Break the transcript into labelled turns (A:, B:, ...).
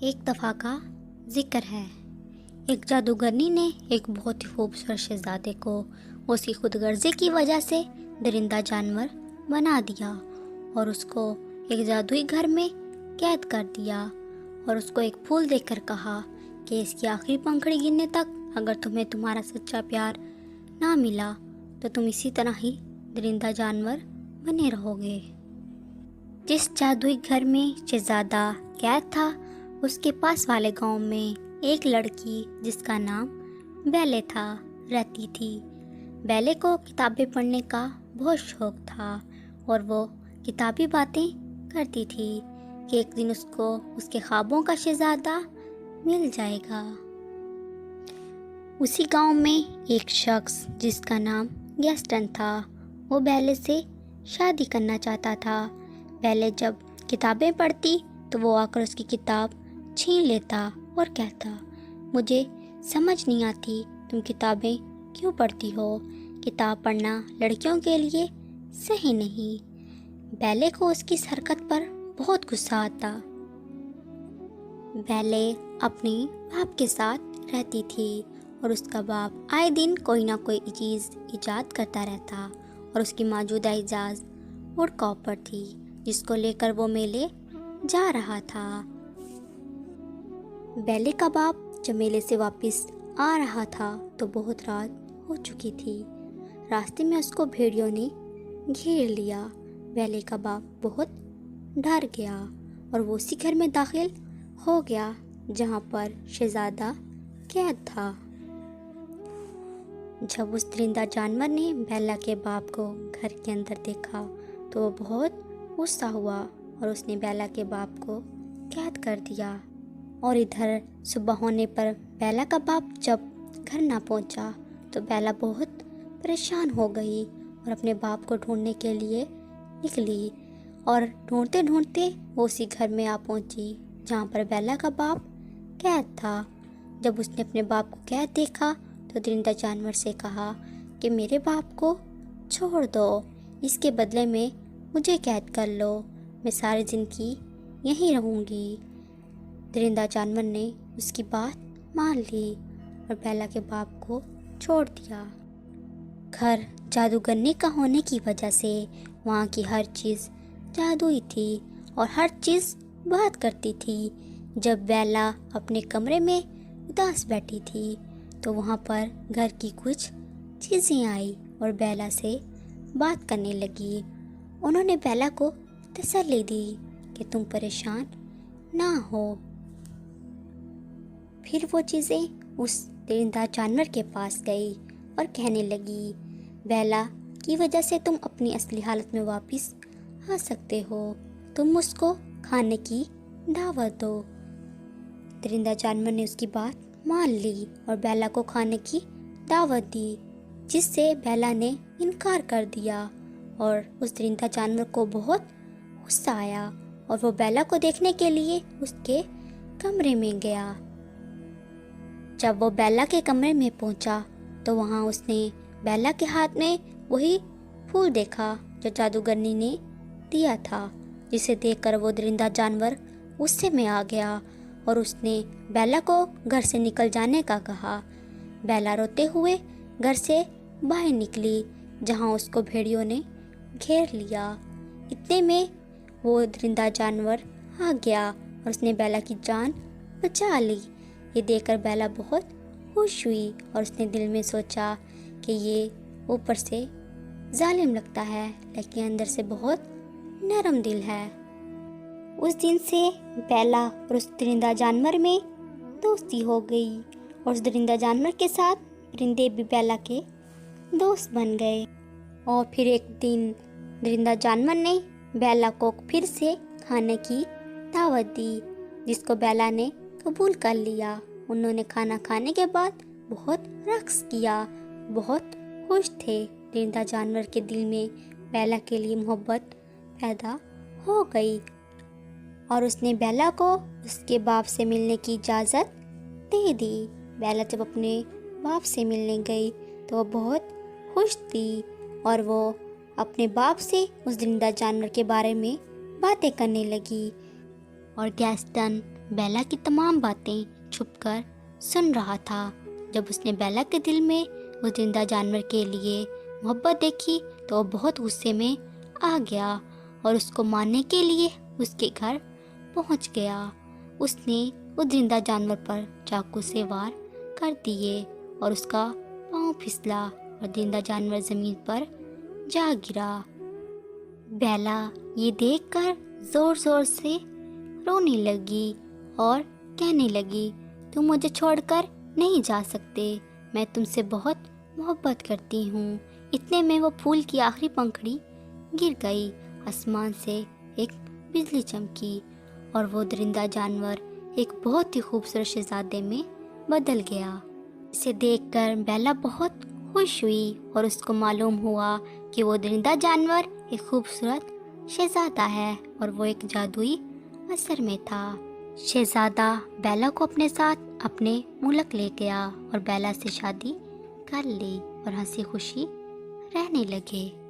A: ایک دفعہ کا ذکر ہے، ایک جادوگرنی نے ایک بہت ہی خوبصورت شہزادے کو اس کی خود غرضی کی وجہ سے درندہ جانور بنا دیا اور اس کو ایک جادوئی گھر میں قید کر دیا، اور اس کو ایک پھول دے کر کہا کہ اس کی آخری پنکھڑی گرنے تک اگر تمہیں تمہارا سچا پیار نہ ملا تو تم اسی طرح ہی درندہ جانور بنے رہو گے۔ جس جادوئی گھر میں شہزادہ قید تھا، اس کے پاس والے گاؤں میں ایک لڑکی جس کا نام بیلے تھا رہتی تھی۔ بیلے کو کتابیں پڑھنے کا بہت شوق تھا اور وہ کتابی باتیں کرتی تھی کہ ایک دن اس کو اس کے خوابوں کا شہزادہ مل جائے گا۔ اسی گاؤں میں ایک شخص جس کا نام گیسٹن تھا، وہ بیلے سے شادی کرنا چاہتا تھا۔ بیلے جب کتابیں پڑھتی تو وہ آ کر اس کی کتاب چھین لیتا اور کہتا، مجھے سمجھ نہیں آتی تم کتابیں کیوں پڑھتی ہو، کتاب پڑھنا لڑکیوں کے لیے صحیح نہیں۔ بیلے کو اس کی اس حرکت پر بہت غصہ آتا۔ بیلے اپنے باپ کے ساتھ رہتی تھی اور اس کا باپ آئے دن کوئی نہ کوئی چیز ایجاد کرتا رہتا، اور اس کی موجودہ ایجاد ووڈ کاپر تھی جس کو لے کر وہ میلے جا رہا تھا۔ بیلے کا باپ جب میلے سے واپس آ رہا تھا تو بہت رات ہو چکی تھی۔ راستے میں اس کو بھیڑیوں نے گھیر لیا۔ بیلے کا باپ بہت ڈر گیا اور وہ اسی گھر میں داخل ہو گیا جہاں پر شہزادہ قید تھا۔ جب اس درندہ جانور نے بیلا کے باپ کو گھر کے اندر دیکھا تو وہ بہت غصہ ہوا اور اس نے بیلا کے باپ کو قید کر دیا۔ اور ادھر صبح ہونے پر بیلا کا باپ جب گھر نہ پہنچا تو بیلا بہت پریشان ہو گئی اور اپنے باپ کو ڈھونڈنے کے لیے نکلی، اور ڈھونڈتے ڈھونڈتے وہ اسی گھر میں آ پہنچی جہاں پر بیلا کا باپ قید تھا۔ جب اس نے اپنے باپ کو قید دیکھا تو درندہ جانور سے کہا کہ میرے باپ کو چھوڑ دو، اس کے بدلے میں مجھے قید کر لو، میں ساری زندگی یہیں رہوں گی۔ درندہ جانور نے اس کی بات مان لی اور بیلا کے باپ کو چھوڑ دیا۔ گھر جادوگرنی کا ہونے کی وجہ سے وہاں کی ہر چیز جادوئی تھی اور ہر چیز بات کرتی تھی۔ جب بیلا اپنے کمرے میں اداس بیٹھی تھی تو وہاں پر گھر کی کچھ چیزیں آئی اور بیلا سے بات کرنے لگی۔ انہوں نے بیلا کو تسلی دی کہ تم پریشان نہ ہو۔ پھر وہ چیزیں اس درندہ جانور کے پاس گئی اور کہنے لگی، بیلا کی وجہ سے تم اپنی اصلی حالت میں واپس آ سکتے ہو، تم اس کو کھانے کی دعوت دو۔ درندہ جانور نے اس کی بات مان لی اور بیلا کو کھانے کی دعوت دی، جس سے بیلا نے انکار کر دیا، اور اس درندہ جانور کو بہت غصہ آیا اور وہ بیلا کو دیکھنے کے لیے اس کے کمرے میں گیا۔ جب وہ بیلا کے کمرے میں پہنچا تو وہاں اس نے بیلا کے ہاتھ میں وہی پھول دیکھا جو جادوگرنی نے دیا تھا، جسے دیکھ کر وہ درندہ جانور غصے میں آ گیا اور اس نے بیلا کو گھر سے نکل جانے کا کہا۔ بیلا روتے ہوئے گھر سے باہر نکلی جہاں اس کو بھیڑیوں نے گھیر لیا۔ اتنے میں وہ درندہ جانور آ گیا اور اس نے بیلا کی جان بچا لی۔ یہ دیکھ کر بیلا بہت خوش ہوئی اور اس نے دل میں سوچا کہ یہ اوپر سے ظالم لگتا ہے لیکن اندر سے بہت نرم دل ہے۔ اس دن سے بیلا اور اس درندہ جانور میں دوستی ہو گئی اور اس درندہ جانور کے ساتھ پرندے بھی بیلا کے دوست بن گئے۔ اور پھر ایک دن درندہ جانور نے بیلا کو پھر سے کھانے کی دعوت دی، جس کو بیلا نے قبول کر لیا۔ انہوں نے کھانا کھانے کے بعد بہت رقص کیا، بہت خوش تھے۔ درندہ جانور کے دل میں بیلا کے لیے محبت پیدا ہو گئی اور اس نے بیلا کو اس کے باپ سے ملنے کی اجازت دے دی۔ بیلا جب اپنے باپ سے ملنے گئی تو وہ بہت خوش تھی اور وہ اپنے باپ سے اس درندہ جانور کے بارے میں باتیں کرنے لگی۔ اور گیسٹن بیلا کی تمام باتیں چھپ کر سن رہا تھا۔ جب اس نے بیلا کے دل میں اس زندہ جانور کے لیے محبت دیکھی تو وہ بہت غصے میں آ گیا اور اس کو مارنے کے لیے اس کے گھر پہنچ گیا۔ اس نے اس زندہ جانور پر چاقو سے وار کر دیے اور اس کا پاؤں پھسلا اور زندہ جانور زمین پر جا گرا۔ بیلا یہ دیکھ کر زور زور سے رونے لگی اور کہنے لگی، تم مجھے چھوڑ کر نہیں جا سکتے، میں تم سے بہت محبت کرتی ہوں۔ اتنے میں وہ پھول کی آخری پنکھڑی گر گئی، آسمان سے ایک بجلی چمکی اور وہ درندہ جانور ایک بہت ہی خوبصورت شہزادے میں بدل گیا۔ اسے دیکھ کر بیلا بہت خوش ہوئی اور اس کو معلوم ہوا کہ وہ درندہ جانور ایک خوبصورت شہزادہ ہے اور وہ ایک جادوئی اثر میں تھا۔ شہزادہ بیلا کو اپنے ساتھ اپنے ملک لے گیا اور بیلا سے شادی کر لی اور ہنسی خوشی رہنے لگے۔